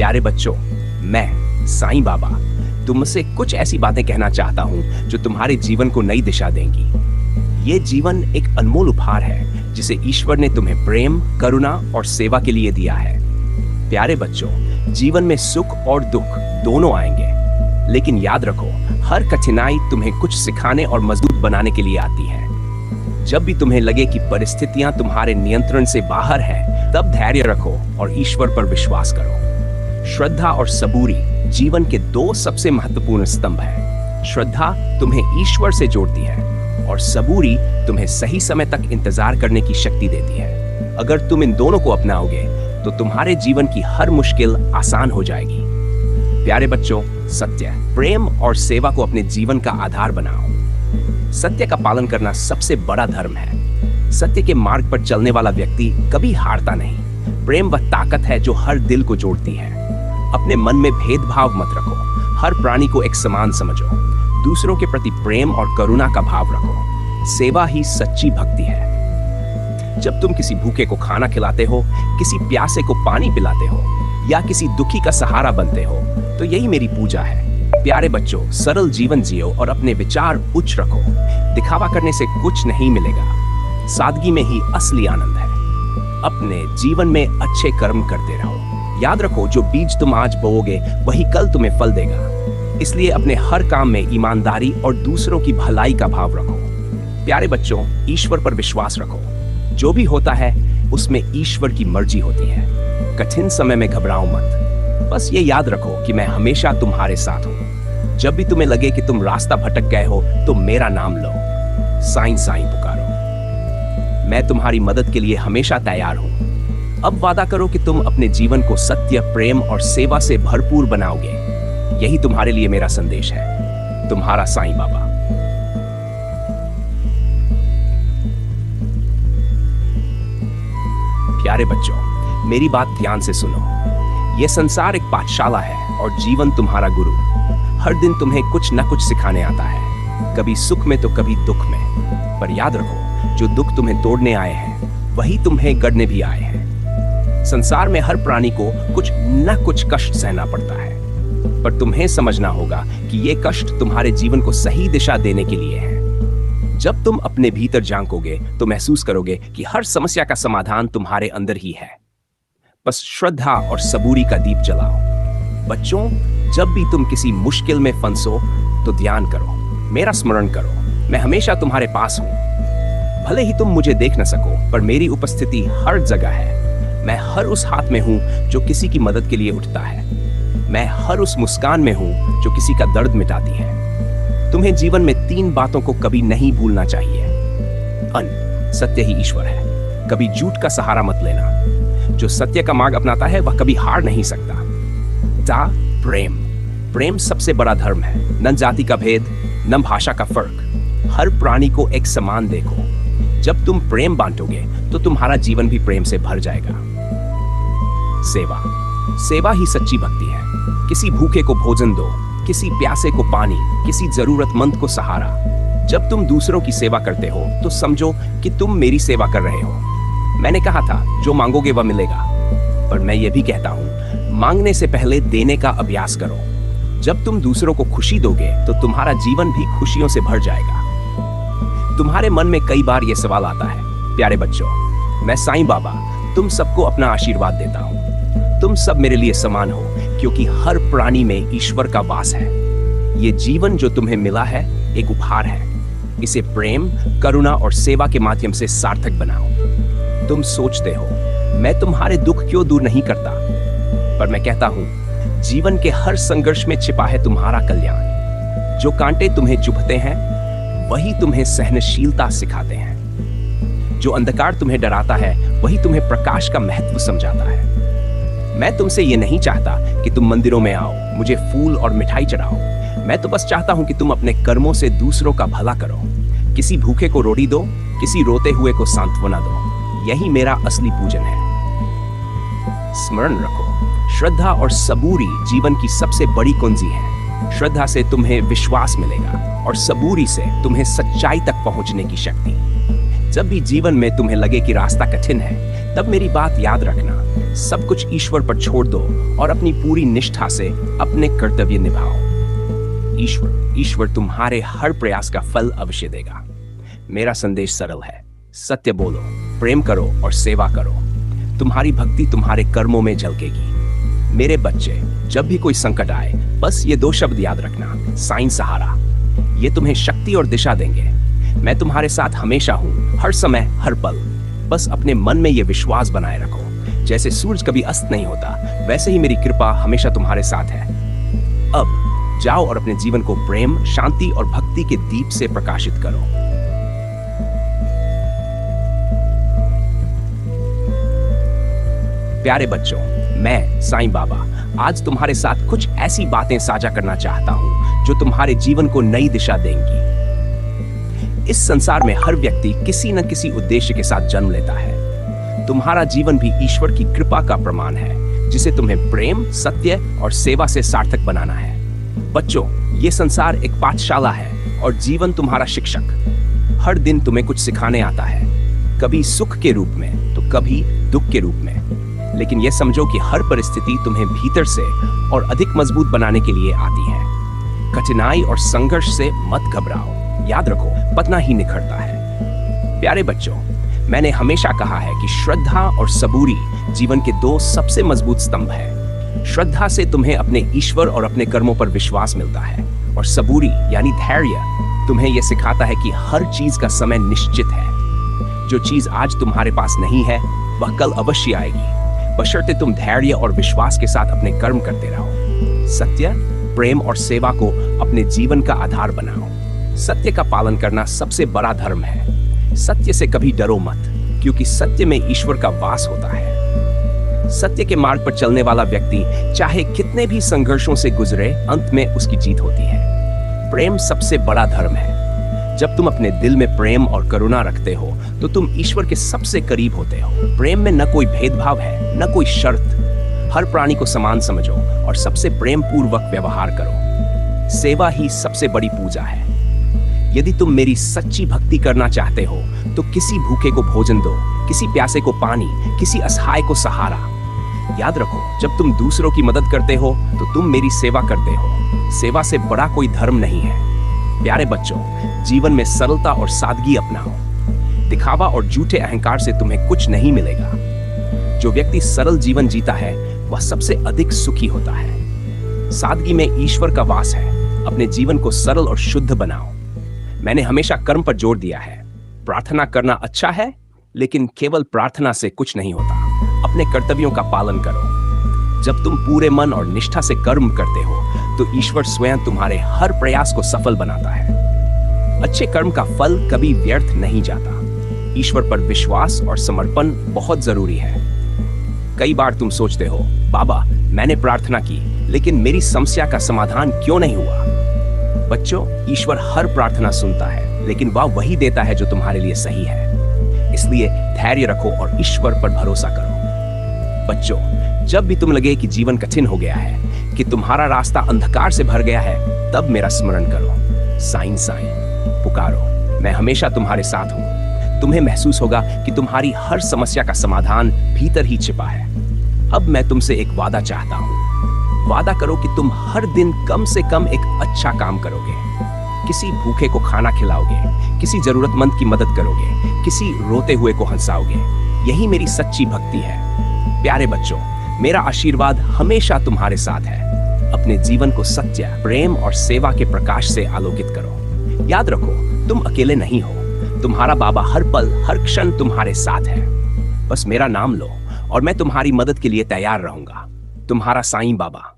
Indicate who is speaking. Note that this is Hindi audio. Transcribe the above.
Speaker 1: प्यारे बच्चों, मैं साईं बाबा तुमसे कुछ ऐसी बातें कहना चाहता हूँ जो तुम्हारे जीवन को नई दिशा देंगी। ये जीवन एक अनमोल उपहार है जिसे ईश्वर ने तुम्हें प्रेम, करुणा और सेवा के लिए दिया है। प्यारे बच्चों, जीवन में सुख और दुख दोनों आएंगे, लेकिन याद रखो, हर कठिनाई तुम्हें कुछ सिखाने और मजबूत बनाने के लिए आती है। जब भी तुम्हें लगे कि परिस्थितियां तुम्हारे नियंत्रण से बाहर हैं, तब धैर्य रखो और ईश्वर पर विश्वास करो। श्रद्धा और सबूरी जीवन के दो सबसे महत्वपूर्ण स्तंभ हैं। श्रद्धा तुम्हें ईश्वर से जोड़ती है और सबूरी तुम्हें सही समय तक इंतजार करने की शक्ति देती है। अगर तुम इन दोनों को अपनाओगे तो तुम्हारे जीवन की हर मुश्किल आसान हो जाएगी। प्यारे बच्चों, सत्य, प्रेम और सेवा को अपने जीवन का आधार बनाओ। सत्य का पालन करना सबसे बड़ा धर्म है। सत्य के मार्ग पर चलने वाला व्यक्ति कभी हारता नहीं। प्रेम वह ताकत है जो हर दिल को जोड़ती है। अपने मन में भेदभाव मत रखो, हर प्राणी को एक समान समझो। दूसरों के प्रति प्रेम और करुणा का भाव रखो। सेवा ही सच्ची भक्ति है। जब तुम किसी भूखे को खाना खिलाते हो, किसी प्यासे को पानी पिलाते हो या किसी दुखी का सहारा बनते हो, तो यही मेरी पूजा है। प्यारे बच्चों, सरल जीवन जियो और अपने विचार उच्च रखो। दिखावा करने से कुछ नहीं मिलेगा। सादगी में ही असली आनंद है। अपने जीवन में अच्छे कर्म करते रहो। याद रखो, जो बीज तुम आज बोओगे वही कल तुम्हें फल देगा। इसलिए अपने हर काम में ईमानदारी और दूसरों की भलाई का भाव रखो। प्यारे बच्चों, ईश्वर पर विश्वास रखो। जो भी होता है उसमें ईश्वर की मर्जी होती है। कठिन समय में घबराओ मत। बस ये याद रखो कि मैं हमेशा तुम्हारे साथ हूँ। जब भी तुम्हें लगे कि तुम रास्ता भटक गए हो तो मेरा नाम लो, साईं साईं पुकारो। मैं तुम्हारी मदद के लिए हमेशा तैयार हूँ। अब वादा करो कि तुम अपने जीवन को सत्य, प्रेम और सेवा से भरपूर बनाओगे। यही तुम्हारे लिए मेरा संदेश है। तुम्हारा साईं बाबा। प्यारे बच्चों, मेरी बात ध्यान से सुनो। यह संसार एक पाठशाला है और जीवन तुम्हारा गुरु। हर दिन तुम्हें कुछ न कुछ सिखाने आता है, कभी सुख में तो कभी दुख में। पर याद रखो, जो दुख तुम्हें तोड़ने आए हैं वही तुम्हें गढ़ने भी आए हैं। संसार में हर प्राणी को कुछ न कुछ कष्ट सहना पड़ता है, पर तुम्हें समझना होगा कि ये कष्ट तुम्हारे जीवन को सही दिशा देने के लिए है। जब तुम अपने भीतर झांकोगे तो महसूस करोगे कि हर समस्या का समाधान तुम्हारे अंदर ही है। बस श्रद्धा और सबूरी का दीप जलाओ। बच्चों, जब भी तुम किसी मुश्किल में फंसो तो ध्यान करो, मेरा स्मरण करो। मैं हमेशा तुम्हारे पास हूं। भले ही तुम मुझे देख न सको, पर मेरी उपस्थिति हर जगह है। मैं हर उस हाथ में हूं जो किसी की मदद के लिए उठता है। मैं हर उस मुस्कान में हूं जो किसी का दर्द मिटाती है। तुम्हें जीवन में 3 बातों को कभी नहीं भूलना चाहिए। सत्य ही ईश्वर है। कभी झूठ का सहारा मत लेना। जो सत्य का मार्ग अपनाता है वह कभी हार नहीं सकता। प्रेम। प्रेम सबसे बड़ा धर्म है। न जाति का भेद, न भाषा का फर्क। हर प्राणी को एक समान देखो। जब तुम प्रेम बांटोगे तो तुम्हारा जीवन भी प्रेम से भर जाएगा। सेवा। सेवा ही सच्ची भक्ति है। किसी भूखे को भोजन दो, किसी प्यासे को पानी, किसी जरूरतमंद को सहारा। जब तुम दूसरों की सेवा करते हो तो समझो कि तुम मेरी सेवा कर रहे हो। मैंने कहा था, जो मांगोगे वह मिलेगा। पर मैं ये भी कहता हूँ, मांगने से पहले देने का अभ्यास करो। जब तुम दूसरों को खुशी दोगे तो तुम्हारा जीवन भी खुशियों से भर जाएगा। तुम्हारे मन में कई बार यह सवाल आता है, प्यारे बच्चों, मैं साईं बाबा तुम सबको अपना आशीर्वाद देता हूँ। तुम सब मेरे लिए समान हो, क्योंकि हर प्राणी में ईश्वर का वास है। ये जीवन जो तुम्हें मिला है एक उपहार है। इसे प्रेम, करुणा और सेवा के माध्यम से सार्थक बनाओ। तुम सोचते हो, मैं तुम्हारे दुख क्यों दूर नहीं करता, पर मैं कहता हूं, जीवन के हर संघर्ष में छिपा है तुम्हारा कल्याण। जो कांटे तुम्हें चुभते हैं वही तुम्हें सहनशीलता सिखाते हैं। जो अंधकार तुम्हें डराता है वही तुम्हें प्रकाश का महत्व समझाता है। मैं तुमसे ये नहीं चाहता कि तुम मंदिरों में आओ, मुझे फूल और मिठाई चढ़ाओ। मैं तो बस चाहता हूं कि तुम अपने कर्मों से दूसरों का भला करो। किसी भूखे को रोटी दो, किसी रोते हुए को सांत्वना दो। यही मेरा असली पूजन है। स्मरण रखो, श्रद्धा और सबूरी जीवन की सबसे बड़ी कुंजी है। श्रद्धा से तुम्हें विश्वास मिलेगा और सबूरी से तुम्हें सच्चाई तक पहुंचने की शक्ति। जब भी जीवन में तुम्हें लगे कि रास्ता कठिन है, तब मेरी बात याद रखना। सब कुछ ईश्वर पर छोड़ दो और अपनी पूरी निष्ठा से अपने कर्तव्य निभाओ। ईश्वर तुम्हारे हर प्रयास का फल अवश्य देगा। मेरा संदेश सरल है, सत्य बोलो, प्रेम करो और सेवा करो। तुम्हारी भक्ति तुम्हारे कर्मों में झलकेगी। मेरे बच्चे, जब भी कोई संकट आए, बस ये 2 शब्द याद रखना, साईं सहारा। ये तुम्हें शक्ति और दिशा देंगे। मैं तुम्हारे साथ हमेशा हूँ, हर समय, हर पल। बस अपने मन में ये विश्वास बनाए रखो, जैसे सूरज कभी अस्त नहीं होता, वैसे ही मेरी कृपा हमेशा तुम्हारे साथ है। अब जाओ और अपने जीवन को प्रेम, शांति और भक्ति के दीप से प्रकाशित करो। प्यारे बच्चों, मैं साईं बाबा आज तुम्हारे साथ कुछ ऐसी बातें साझा करना चाहता हूं जो तुम्हारे जीवन को नई दिशा देंगी। इस संसार में हर व्यक्ति किसी न किसी उद्देश्य के साथ जन्म लेता है। तुम्हारा जीवन भी ईश्वर की कृपा का प्रमाण है, जिसे तुम्हें प्रेम, सत्य और सेवा से सार्थक बनाना है। बच्चों, ये संसार एक पाठशाला है और जीवन तुम्हारा शिक्षक। हर दिन तुम्हें कुछ सिखाने आता है, कभी सुख के रूप में तो कभी दुख के रूप में। लेकिन यह समझो कि हर परिस्थिति तुम्हें भीतर से और अधिक मजबूत बनाने के लिए आती है। कठिनाई और संघर्ष से मत घबराओ, याद रखो, पतना ही निखरता है। प्यारे बच्चों, मैंने हमेशा कहा है कि श्रद्धा और सबूरी जीवन के 2 सबसे मजबूत स्तंभ है। श्रद्धा से तुम्हें अपने ईश्वर और अपने कर्मों पर विश्वास मिलता है, और सबूरी यानी धैर्य तुम्हें यह सिखाता है कि हर चीज का समय निश्चित है। जो चीज आज तुम्हारे पास नहीं है, वह कल अवश्य आएगी, बशर्ते तुम धैर्य और विश्वास के साथ अपने कर्म करते रहो। सत्य, प्रेम और सेवा को अपने जीवन का आधार बनाओ। सत्य का पालन करना सबसे बड़ा धर्म है। सत्य से कभी डरो मत, क्योंकि सत्य में ईश्वर का वास होता है। सत्य के मार्ग पर चलने वाला व्यक्ति चाहे कितने भी संघर्षों से गुजरे, अंत में उसकी जीत होती है। प्रेम सबसे बड़ा धर्म है। जब तुम अपने दिल में प्रेम और करुणा रखते हो, तो तुम ईश्वर के सबसे करीब होते हो। प्रेम में न कोई भेदभाव है, न कोई शर्त। हर प्राणी को समान समझो और सबसे प्रेम पूर्वक व्यवहार करो। सेवा ही सबसे बड़ी पूजा है। यदि तुम मेरी सच्ची भक्ति करना चाहते हो, तो किसी भूखे को भोजन दो, किसी प्यासे को पानी, किसी असहाय को सहारा। याद रखो, जब तुम दूसरों की मदद करते हो, तो तुम मेरी सेवा करते हो। सेवा से बड़ा कोई धर्म नहीं है। प्यारे बच्चों, जीवन में सरलता और सादगी अपनाओ। दिखावा और झूठे अहंकार से तुम्हें कुछ नहीं मिलेगा। जो व्यक्ति सरल जीवन जीता है, वह सबसे अधिक सुखी होता है। सादगी में ईश्वर का वास है। अपने जीवन को सरल और शुद्ध बनाओ। मैंने हमेशा कर्म पर जोर दिया है। प्रार्थना करना अच्छा है, लेकिन केवल प्रार्थना से कुछ नहीं होता। अपने कर्तव्यों का पालन करो। जब तुम पूरे मन और निष्ठा से कर्म करते हो, तो ईश्वर स्वयं तुम्हारे हर प्रयास को सफल बनाता है। अच्छे कर्म का फल कभी व्यर्थ नहीं जाता। ईश्वर पर विश्वास और समर्पण बहुत जरूरी है। कई बार तुम सोचते हो, बाबा, मैंने प्रार्थना की, लेकिन मेरी समस्या का समाधान क्यों नहीं हुआ? बच्चों, ईश्वर हर प्रार्थना सुनता है, लेकिन वह वही देता है जो तुम्हारे लिए सही है। इसलिए धैर्य रखो और ईश्वर पर भरोसा करो। बच्चों, जब भी तुम लगे कि जीवन कठिन हो गया है, कि तुम्हारा रास्ता अंधकार से भर गया है, तब मेरा स्मरण करो। साईं साईं पुकारो, मैं हमेशा तुम्हारे साथ हूं। तुम्हें महसूस होगा कि तुम्हारी हर समस्या का समाधान भीतर ही छिपा है। अब मैं तुमसे एक वादा चाहता हूं। वादा करो कि तुम हर दिन कम से कम एक अच्छा काम करोगे। किसी भूखे को खाना खिलाओगे, किसी जरूरतमंद की मदद करोगे, किसी रोते हुए को हंसाओगे। यही मेरी सच्ची भक्ति है। प्यारे बच्चों, मेरा आशीर्वाद हमेशा तुम्हारे साथ है। अपने जीवन को सत्य, प्रेम और सेवा के प्रकाश से आलोकित करो। याद रखो, तुम अकेले नहीं हो। तुम्हारा बाबा हर पल, हर क्षण तुम्हारे साथ है। बस मेरा नाम लो और मैं तुम्हारी मदद के लिए तैयार रहूंगा। तुम्हारा साईं बाबा।